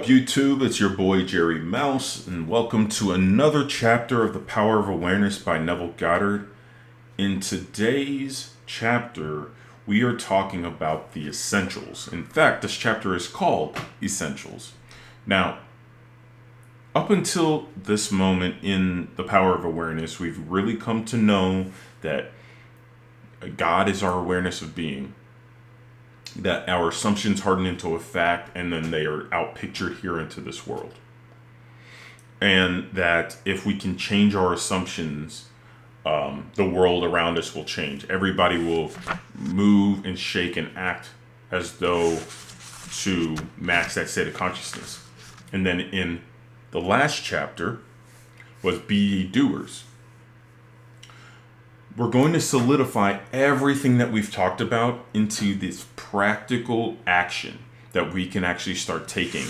YouTube? It's your boy Jerry Mouse, and welcome to another chapter of The Power of Awareness by Neville Goddard. In today's chapter, we are talking about the essentials. In fact, this chapter is called Essentials. Now, up until this moment in The Power of Awareness, we've really come to know that God is our awareness of being, that our assumptions harden into a fact and then they are outpictured here into this world. And that if we can change our assumptions, the world around us will change. Everybody will move and shake and act as though to match that state of consciousness. And then in the last chapter was Be Ye Doers. We're going to solidify everything that we've talked about into this practical action that we can actually start taking.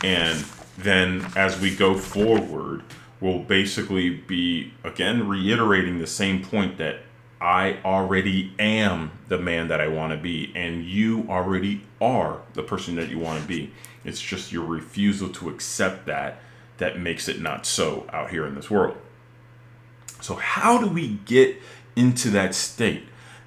And then as we go forward, we'll basically be, again, reiterating the same point that I already am the man that I want to be, and you already are the person that you want to be. It's just your refusal to accept that makes it not so out here in this world. So how do we get into that state?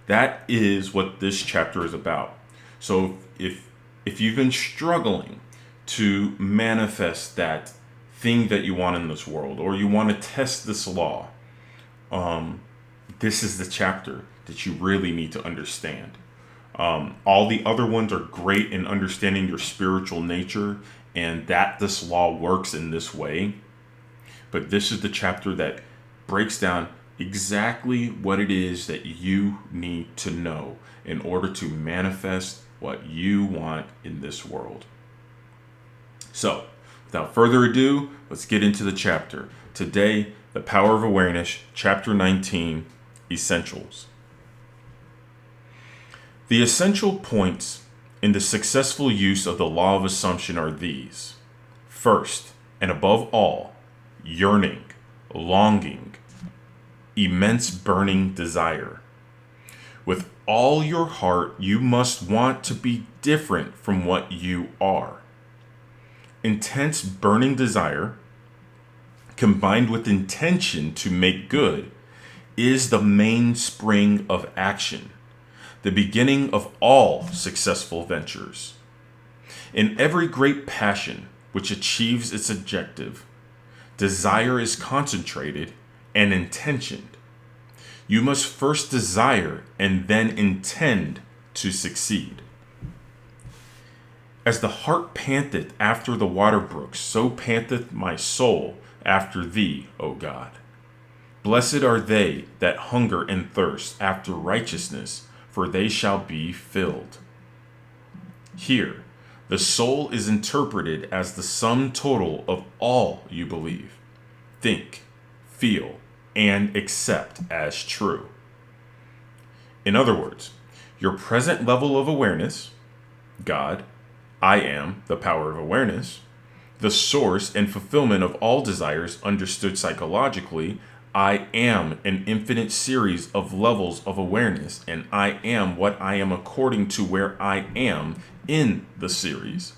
That is what this chapter is about. So if you've been struggling to manifest that thing that you want in this world, or you want to test this law, this is the chapter that you really need to understand. All the other ones are great in understanding your spiritual nature and that this law works in this way. But this is the chapter that breaks down exactly what it is that you need to know in order to manifest what you want in this world. So, without further ado, let's get into the chapter. Today, The Power of Awareness, Chapter 19, Essentials. The essential points in the successful use of the law of assumption are these. First, and above all, yearning, longing, immense burning desire. With all your heart, you must want to be different from what you are. Intense burning desire, combined with intention to make good, is the mainspring of action, the beginning of all successful ventures. In every great passion which achieves its objective, desire is concentrated and intentioned. You must first desire and then intend to succeed. As the hart panteth after the water brooks, so panteth my soul after thee, O God. Blessed are they that hunger and thirst after righteousness, for they shall be filled. Here, the soul is interpreted as the sum total of all you believe, think, feel, and accept as true. In other words, your present level of awareness, God, I am the power of awareness, the source and fulfillment of all desires understood psychologically, I am an infinite series of levels of awareness, and I am what I am according to where I am in the series.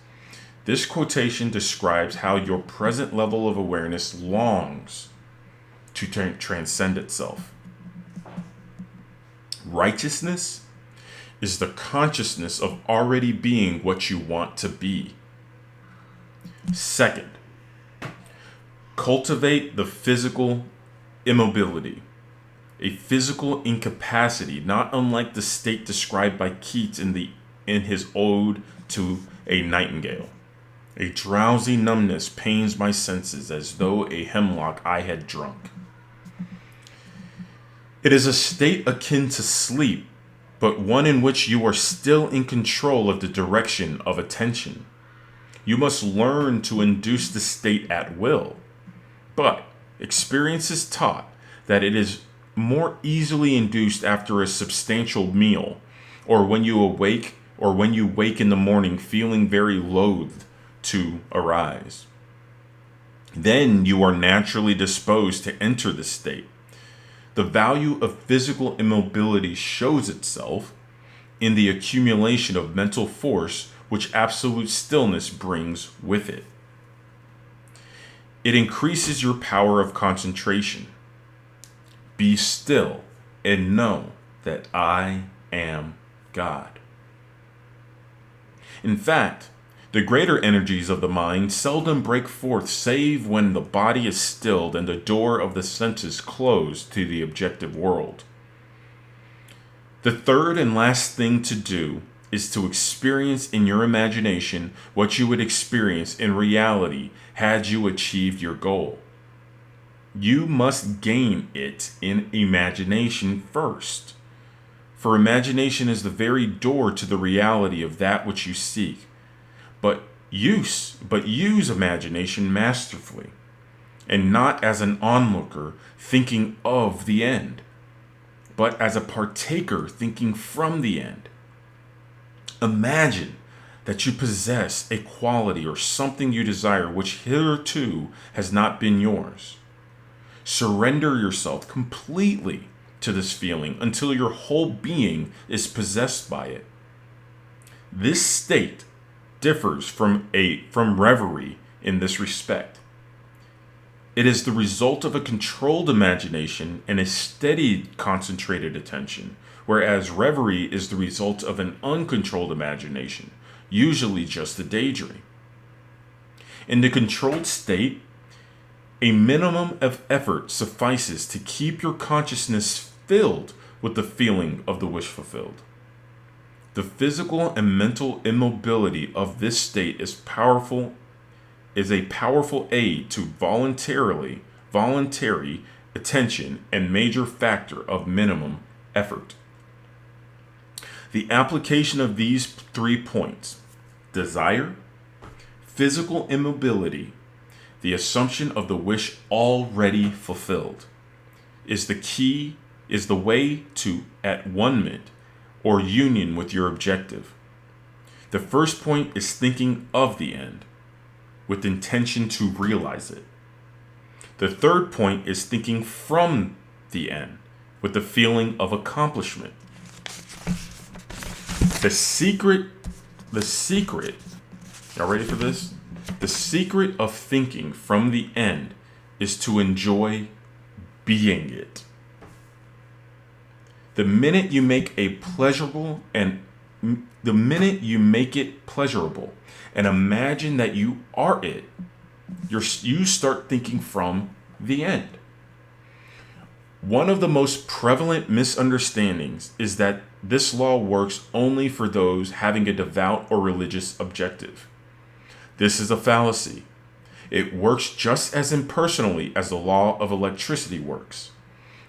This quotation describes how your present level of awareness longs to transcend itself. Righteousness is the consciousness of already being what you want to be. Second, cultivate the physical immobility, a physical incapacity not unlike the state described by Keats in his Ode to a Nightingale. A drowsy numbness pains my senses as though a hemlock I had drunk. It is a state akin to sleep, but one in which you are still in control of the direction of attention. You must learn to induce the state at will, but experience has taught that it is more easily induced after a substantial meal, or when you wake in the morning feeling very loath to arise. Then you are naturally disposed to enter the state. The value of physical immobility shows itself in the accumulation of mental force which absolute stillness brings with it. It increases your power of concentration. Be still and know that I am God. In fact, the greater energies of the mind seldom break forth save when the body is stilled and the door of the senses closed to the objective world. The third and last thing to do is to experience in your imagination what you would experience in reality had you achieved your goal. You must gain it in imagination first. For imagination is the very door to the reality of that which you seek. But use imagination masterfully, and not as an onlooker thinking of the end, but as a partaker thinking from the end. Imagine that you possess a quality or something you desire which hitherto has not been yours. Surrender yourself completely to this feeling until your whole being is possessed by it. This state differs from reverie in this respect. It is the result of a controlled imagination and a steady, concentrated attention, whereas reverie is the result of an uncontrolled imagination, usually just a daydream. In the controlled state, a minimum of effort suffices to keep your consciousness filled with the feeling of the wish fulfilled. The physical and mental immobility of this state is a powerful aid to voluntary attention and major factor of minimum effort. The application of these 3 points, desire, physical immobility, the assumption of the wish already fulfilled, is the way to at-one-ment or union with your objective. The first point is thinking of the end, with intention to realize it. The third point is thinking from the end, with the feeling of accomplishment. The secret, y'all ready for this? The secret of thinking from the end is to enjoy being it. The minute you make it pleasurable and imagine that you are it, you start thinking from the end. One of the most prevalent misunderstandings is that this law works only for those having a devout or religious objective. This is a fallacy. It works just as impersonally as the law of electricity works.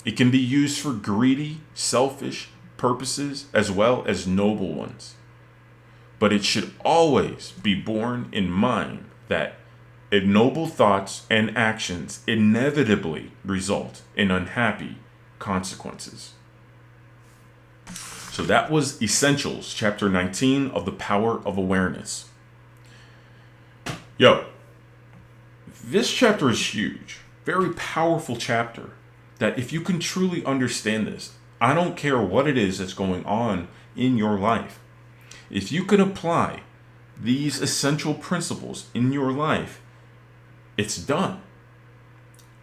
It can be used for greedy, selfish purposes as well as noble ones. But it should always be borne in mind that ignoble thoughts and actions inevitably result in unhappy consequences. So that was Essentials, Chapter 19 of The Power of Awareness. This chapter is huge, very powerful chapter. That if you can truly understand this, I don't care what it is that's going on in your life. If you can apply these essential principles in your life, it's done.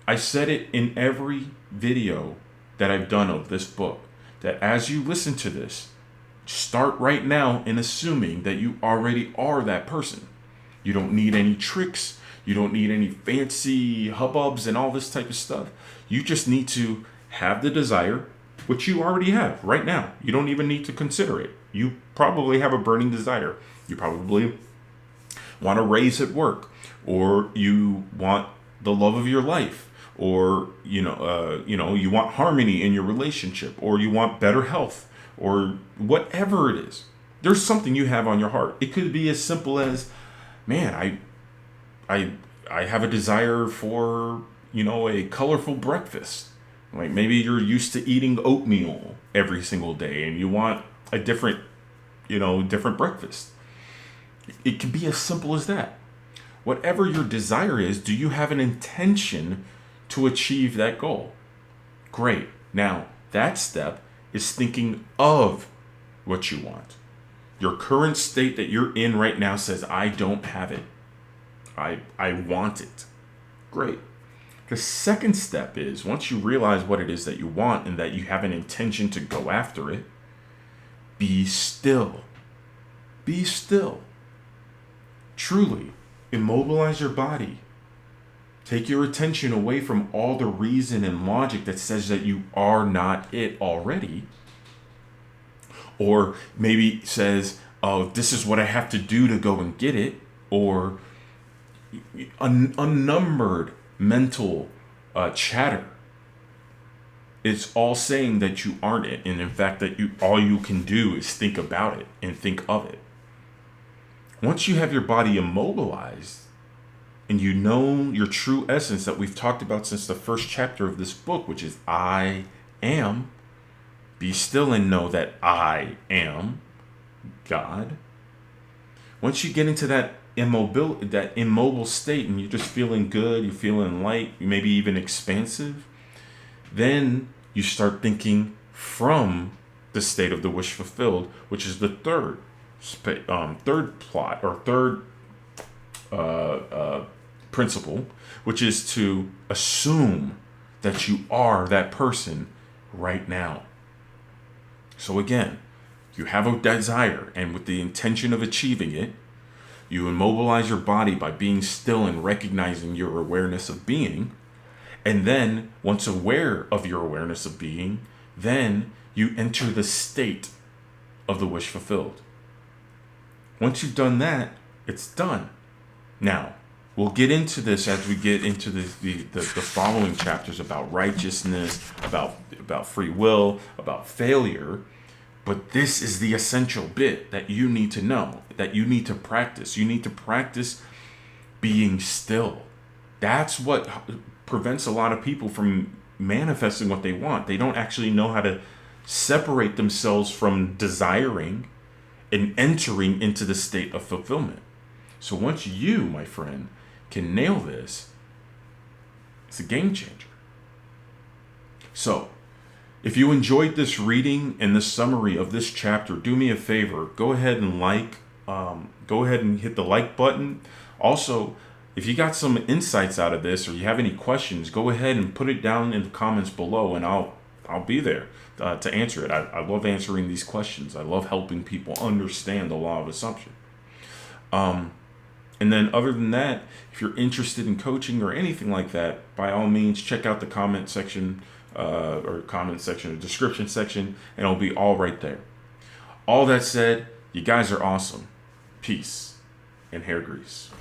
I said it in every video that I've done of this book, that as you listen to this, start right now in assuming that you already are that person. You don't need any tricks. You don't need any fancy hubbubs and all this type of stuff. You just need to have the desire, which you already have right now. You don't even need to consider it. You probably have a burning desire. You probably want to raise at work, or you want the love of your life, or you want harmony in your relationship, or you want better health, or whatever it is. There's something you have on your heart. It could be as simple as, man, I have a desire for, a colorful breakfast. Like maybe you're used to eating oatmeal every single day and you want a different breakfast. It can be as simple as that. Whatever your desire is, do you have an intention to achieve that goal? Great. Now, that step is thinking of what you want. Your current state that you're in right now says, I don't have it. I want it. Great. The second step is, once you realize what it is that you want and that you have an intention to go after it, be still. Be still. Truly, immobilize your body. Take your attention away from all the reason and logic that says that you are not it already. Or maybe says, oh, this is what I have to do to go and get it. Or unnumbered mental chatter. It's all saying that you aren't it, and in fact that all you can do is think about it and think of it. Once you have your body immobilized and you know your true essence that we've talked about since the first chapter of this book, which is I am, be still and know that I am God. Once you get into that immobile state and you're just feeling good, you're feeling light, maybe even expansive, then you start thinking from the state of the wish fulfilled, which is the third principle, which is to assume that you are that person right now. So again, you have a desire, and with the intention of achieving it, you immobilize your body by being still and recognizing your awareness of being. And then, once aware of your awareness of being, then you enter the state of the wish fulfilled. Once you've done that, it's done. Now, we'll get into this as we get into the following chapters about righteousness, about free will, about failure. But this is the essential bit that you need to know, that you need to practice. You need to practice being still. That's what prevents a lot of people from manifesting what they want. They don't actually know how to separate themselves from desiring and entering into the state of fulfillment. So once you, my friend, can nail this, it's a game changer. So, if you enjoyed this reading and this summary of this chapter, do me a favor. Go ahead and go ahead and hit the like button. Also, if you got some insights out of this or you have any questions, go ahead and put it down in the comments below, and I'll be there to answer it. I love answering these questions. I love helping people understand the law of assumption. And then other than that, if you're interested in coaching or anything like that, by all means, check out the comment section or description section, and it'll be all right there. All that said, you guys are awesome. Peace and hair grease.